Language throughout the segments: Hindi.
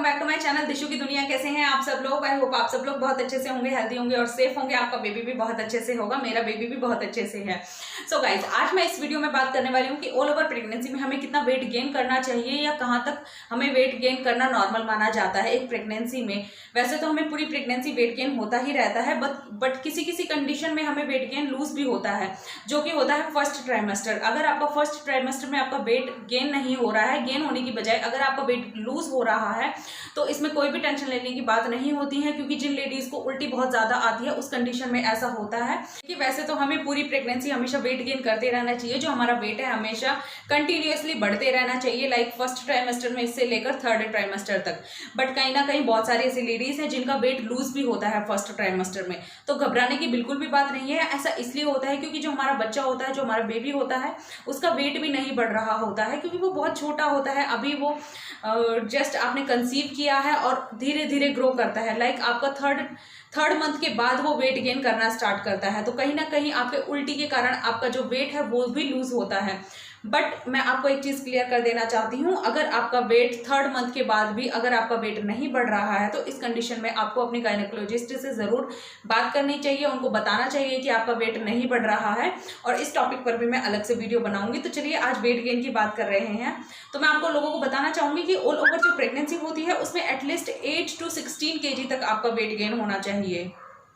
बैक टू माय चैनल दिशु की दुनिया। कैसे हैं आप सब लोग? आई होप आप सब लोग बहुत अच्छे से होंगे, हेल्दी होंगे और सेफ होंगे। आपका बेबी भी बहुत अच्छे से होगा, मेरा बेबी भी बहुत अच्छे से है। सो गाइज, आज मैं इस वीडियो में बात करने वाली हूँ कि ऑल ओवर प्रेगनेंसी में हमें कितना वेट गेन करना चाहिए या कहाँ तक हमें वेट गेन करना नॉर्मल माना जाता है एक प्रेगनेंसी में। वैसे तो हमें पूरी प्रेगनेंसी वेट गेन होता ही रहता है, बट किसी किसी कंडीशन में हमें वेट गेन लूज भी होता है, जो कि होता है फर्स्ट ट्राइमेस्टर। अगर आपका फर्स्ट ट्राइमेस्टर में आपका वेट गेन नहीं हो रहा है, गेन होने की बजाय अगर आपका वेट लूज हो रहा है, तो इसमें कोई भी टेंशन लेने की बात नहीं होती है, क्योंकि जिन लेडीज को उल्टी बहुत ज्यादा आती है उस कंडीशन में ऐसा होता है कि वैसे तो हमें पूरी प्रेगनेंसी हमेशा वेट गेन करते रहना चाहिए। जो हमारा वेट है हमेशा कंटिन्यूअसली बढ़ते रहना चाहिए, लाइक फर्स्ट ट्राइमेस्टर में से लेकर थर्ड ट्राइमेस्टर तक। बट कहीं ना कहीं बहुत सारी ऐसी लेडीज हैं जिनका वेट लूज भी होता है फर्स्ट ट्राइमेस्टर में, तो घबराने की बिल्कुल भी बात नहीं है। ऐसा इसलिए होता है क्योंकि जो हमारा बच्चा होता है, जो हमारा बेबी होता है, उसका वेट भी नहीं बढ़ रहा होता है, क्योंकि वो बहुत छोटा होता है। अभी वो जस्ट आपने कंसीव किया है और धीरे धीरे ग्रो करता है। लाइक आपका थर्ड मंथ के बाद वो वेट गेन करना स्टार्ट करता है, तो कहीं ना कहीं आपके उल्टी के कारण आपका जो वेट है वो भी लूज होता है। बट मैं आपको एक चीज क्लियर कर देना चाहती हूँ, अगर आपका वेट थर्ड मंथ के बाद भी अगर आपका वेट नहीं बढ़ रहा है, तो इस कंडीशन में आपको अपनी गायनेकोलॉजिस्ट से जरूर बात करनी चाहिए, उनको बताना चाहिए कि आपका वेट नहीं बढ़ रहा है। और इस टॉपिक पर भी मैं अलग से वीडियो बनाऊंगी। तो चलिए, आज वेट गेन की बात कर रहे हैं, तो मैं आपको लोगों को बताना चाहूंगी कि ऑल ओवर जो प्रेगनेंसी होती है उसमें एटलीस्ट 8 to 16 kg तक आपका वेट गेन होना चाहिए।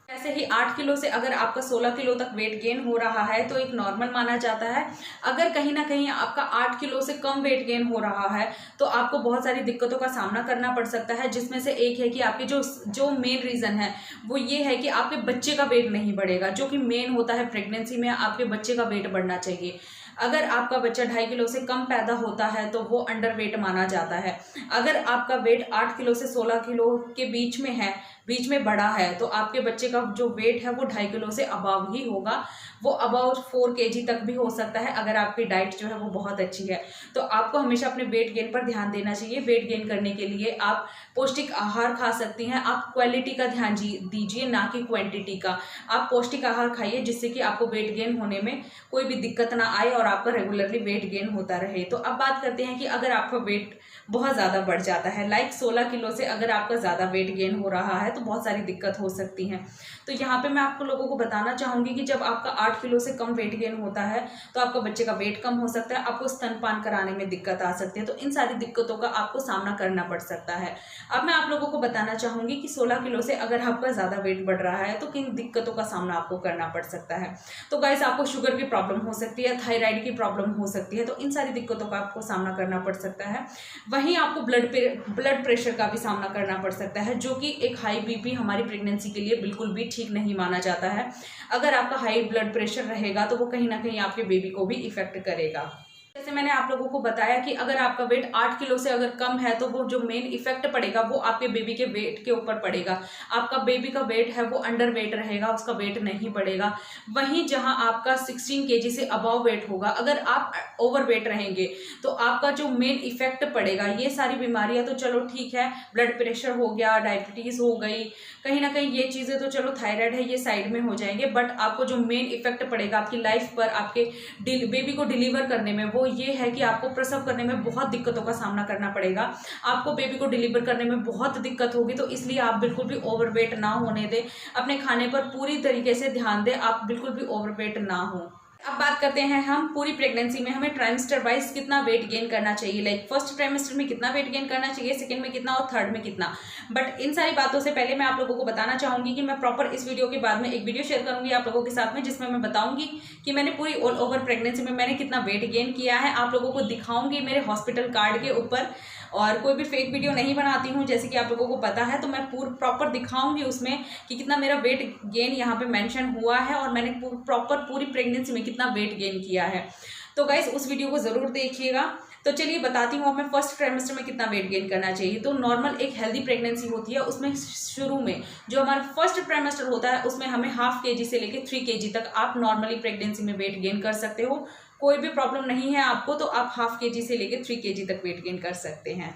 ऐसे ही 8 किलो से अगर आपका 16 किलो तक वेट गेन हो रहा है तो एक नॉर्मल माना जाता है। अगर कहीं ना कहीं आपका 8 किलो से कम वेट गेन हो रहा है तो आपको बहुत सारी दिक्कतों का सामना करना पड़ सकता है, जिसमें से एक है कि आपकी जो मेन रीजन है वो ये है कि आपके बच्चे का वेट नहीं बढ़ेगा, जो कि मेन होता है प्रेगनेंसी में। आपके बच्चे का वेट बढ़ना चाहिए। अगर आपका बच्चा 2.5 किलो से कम पैदा होता है तो वो अंडर वेट माना जाता है। अगर आपका वेट 8 किलो से 16 किलो के बीच में है, बीच में बड़ा है, तो आपके बच्चे का जो वेट है वो 2.5 किलो से अबव ही होगा। वो अबाउट 4 kg तक भी हो सकता है अगर आपकी डाइट जो है वो बहुत अच्छी है। तो आपको हमेशा अपने वेट गेन पर ध्यान देना चाहिए। वेट गेन करने के लिए आप पौष्टिक आहार खा सकती हैं। आप क्वालिटी का ध्यान दीजिए, ना कि क्वांटिटी का। आप पौष्टिक आहार खाइए जिससे कि आपको वेट गेन होने में कोई भी दिक्कत ना आए और आपका रेगुलरली वेट गेन होता रहे। तो अब बात करते हैं कि अगर आपका वेट बहुत ज़्यादा बढ़ जाता है, लाइक 16 किलो से अगर आपका ज़्यादा वेट गेन हो रहा है, तो बहुत सारी दिक्कत हो सकती हैं। तो यहाँ पे मैं आपको लोगों को बताना चाहूँगी कि जब आपका 8 किलो से कम वेट गेन होता है तो आपका बच्चे का वेट कम हो सकता है, आपको स्तनपान कराने में दिक्कत आ सकती है। तो इन सारी दिक्कतों का आपको सामना करना पड़ सकता है। अब मैं आप लोगों को बताना चाहूँगी कि 16 किलो से अगर आपका ज़्यादा वेट बढ़ रहा है तो किन दिक्कतों का सामना आपको करना पड़ सकता है। तो गाइस, आपको शुगर की प्रॉब्लम हो सकती है, थायराइड की प्रॉब्लम हो सकती है, तो इन सारी दिक्कतों का आपको सामना करना पड़ सकता है। वहीं आपको ब्लड प्रेशर का भी सामना करना पड़ सकता है, जो कि एक हाई बीपी हमारी प्रेगनेंसी के लिए बिल्कुल भी ठीक नहीं माना जाता है। अगर आपका हाई ब्लड प्रेशर रहेगा तो वो कहीं ना कहीं आपके बेबी को भी इफेक्ट करेगा। जैसे मैंने आप लोगों को बताया कि अगर आपका वेट 8 किलो से अगर कम है तो वो जो मेन इफेक्ट पड़ेगा वो आपके बेबी के वेट के ऊपर पड़ेगा। आपका बेबी का वेट है वो अंडर वेट रहेगा, उसका वेट नहीं बढ़ेगा। वहीं जहां आपका 16 kg से अबव वेट होगा, अगर आप ओवर वेट रहेंगे तो आपका जो मेन इफेक्ट पड़ेगा, ये सारी बीमारियां तो चलो ठीक है, ब्लड प्रेशर हो गया, डायबिटीज हो गई, कहीं ना कहीं ये चीजें तो चलो, थायराइड है, ये साइड में हो जाएंगे। बट आपको जो मेन इफेक्ट पड़ेगा आपकी लाइफ पर, आपके बेबी को डिलीवर करने में, वो ये है कि आपको प्रसव करने में बहुत दिक्कतों का सामना करना पड़ेगा। आपको बेबी को डिलीवर करने में बहुत दिक्कत होगी। तो इसलिए आप बिल्कुल भी ओवरवेट ना होने दें, अपने खाने पर पूरी तरीके से ध्यान दें, आप बिल्कुल भी ओवरवेट ना हो। अब बात करते हैं हम पूरी प्रेगनेंसी में हमें ट्राइमेस्टर वाइज कितना वेट गेन करना चाहिए। लाइक फर्स्ट ट्राइमेस्टर में कितना वेट गेन करना चाहिए, सेकंड में कितना और थर्ड में कितना। बट इन सारी बातों से पहले मैं आप लोगों को बताना चाहूंगी कि मैं प्रॉपर इस वीडियो के बाद में एक वीडियो शेयर करूंगी आप लोगों के साथ में, जिसमें मैं बताऊंगी कि मैंने पूरी ऑल ओवर प्रेगनेंसी में मैंने कितना वेट गेन किया है। आप लोगों को दिखाऊंगी मेरे हॉस्पिटल कार्ड के ऊपर, और कोई भी फेक वीडियो नहीं बनाती हूँ, जैसे कि आप लोगों को पता है। तो मैं प्रॉपर दिखाऊंगी उसमें कि कितना मेरा वेट गेन यहाँ पे मेंशन हुआ है और मैंने प्रॉपर पूरी प्रेगनेंसी में कितना वेट गेन किया है। तो गाइस, उस वीडियो को जरूर देखिएगा। तो चलिए बताती हूँ हमें फर्स्ट ट्राइमेस्टर में कितना वेट गेन करना चाहिए। तो नॉर्मल एक हेल्दी प्रेगनेंसी होती है, उसमें शुरू में जो हमारा फर्स्ट ट्राइमेस्टर होता है उसमें हमें 1/2 kg से लेकर 3 kg तक आप नॉर्मली प्रेगनेंसी में वेट गेन कर सकते हो। कोई भी प्रॉब्लम नहीं है आपको, तो आप 1/2 kg से लेकर 3 kg तक वेट गेन कर सकते हैं।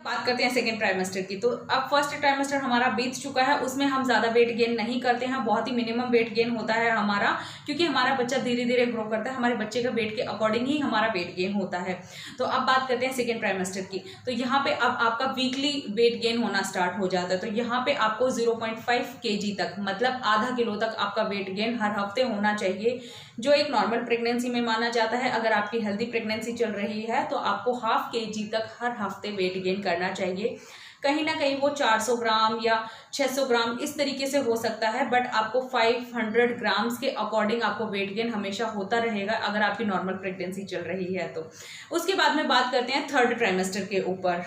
बात करते हैं सेकेंड ट्राइमेस्टर की। तो अब फर्स्ट ट्राइमेस्टर हमारा बीत चुका है, उसमें हम ज़्यादा वेट गेन नहीं करते हैं, बहुत ही मिनिमम वेट गेन होता है हमारा, क्योंकि हमारा बच्चा धीरे धीरे ग्रो करता है, हमारे बच्चे का वेट के अकॉर्डिंग ही हमारा वेट गेन होता है। तो अब बात करते हैं सेकेंड ट्राइमेस्टर की। तो यहाँ पे अब आपका वीकली वेट गेन होना स्टार्ट हो जाता है। तो यहाँ पे आपको 0.5 kg तक, मतलब आधा किलो तक आपका वेट गेन हर हफ्ते होना चाहिए, जो एक नॉर्मल प्रेगनेंसी में माना जाता है। अगर आपकी हेल्दी प्रेगनेंसी चल रही है तो आपको 0.5 kg तक हर हफ्ते वेट गेन करना चाहिए। कहीं ना कहीं वो 400 ग्राम या 600 ग्राम इस तरीके से हो सकता है, बट आपको 500 ग्राम्स के अकॉर्डिंग आपको वेट गेन हमेशा होता रहेगा अगर आपकी नॉर्मल प्रेगनेंसी चल रही है तो। उसके बाद में बात करते हैं थर्ड ट्राइमेस्टर के ऊपर।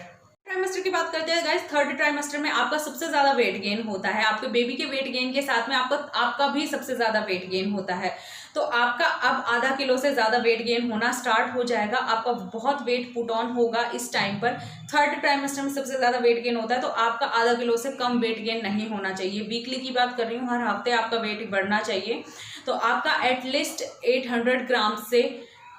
ट्राइमेस्टर की बात करते हैं गाइस। थर्ड ट्राइमेस्टर में आपका सबसे ज्यादा वेट गेन होता है, आपके बेबी के वेट गेन के साथ में आपका भी सबसे ज्यादा वेट गेन होता है। तो आपका अब आधा किलो से ज्यादा वेट गेन होना स्टार्ट हो जाएगा, आपका बहुत वेट पुट ऑन होगा इस टाइम पर। थर्ड ट्राइमेस्टर में सबसे ज्यादा वेट गेन होता है, तो आपका आधा किलो से कम वेट गेन नहीं होना चाहिए। वीकली की बात कर रही हूँ, हर हफ्ते आपका वेट बढ़ना चाहिए। तो आपका एटलीस्ट 800 ग्राम से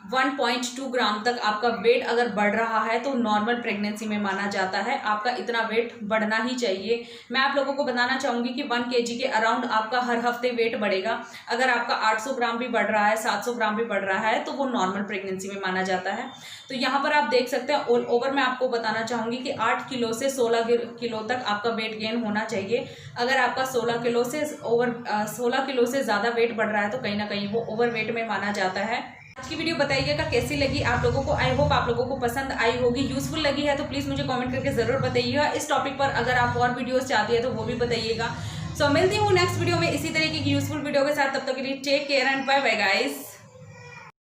1.2 ग्राम तक आपका वेट अगर बढ़ रहा है तो नॉर्मल प्रेगनेंसी में माना जाता है। आपका इतना वेट बढ़ना ही चाहिए। मैं आप लोगों को बताना चाहूंगी कि 1 kg के अराउंड आपका हर हफ्ते वेट बढ़ेगा। अगर आपका 800 ग्राम भी बढ़ रहा है, 700 ग्राम भी बढ़ रहा है, तो वो नॉर्मल प्रेगनेंसी में माना जाता है। तो यहाँ पर आप देख सकते हैं, ऑल ओवर मैं आपको बताना चाहूंगी कि 8 किलो से 16 किलो तक आपका वेट गेन होना चाहिए। अगर आपका 16 किलो से ज़्यादा वेट बढ़ रहा है तो कहीं ना कहीं वो ओवर वेट में माना जाता है। आज की वीडियो बताइएगा कैसी लगी आप लोगों को। आई होप आप लोगों को पसंद आई होगी, यूजफुल लगी है तो प्लीज़ मुझे कमेंट करके ज़रूर बताइएगा। इस टॉपिक पर अगर आप और वीडियोस चाहती है तो वो भी बताइएगा। सो मिलती हूँ नेक्स्ट वीडियो में इसी तरीके की यूजफुल वीडियो के साथ। तब तक के लिए take care and bye bye guys.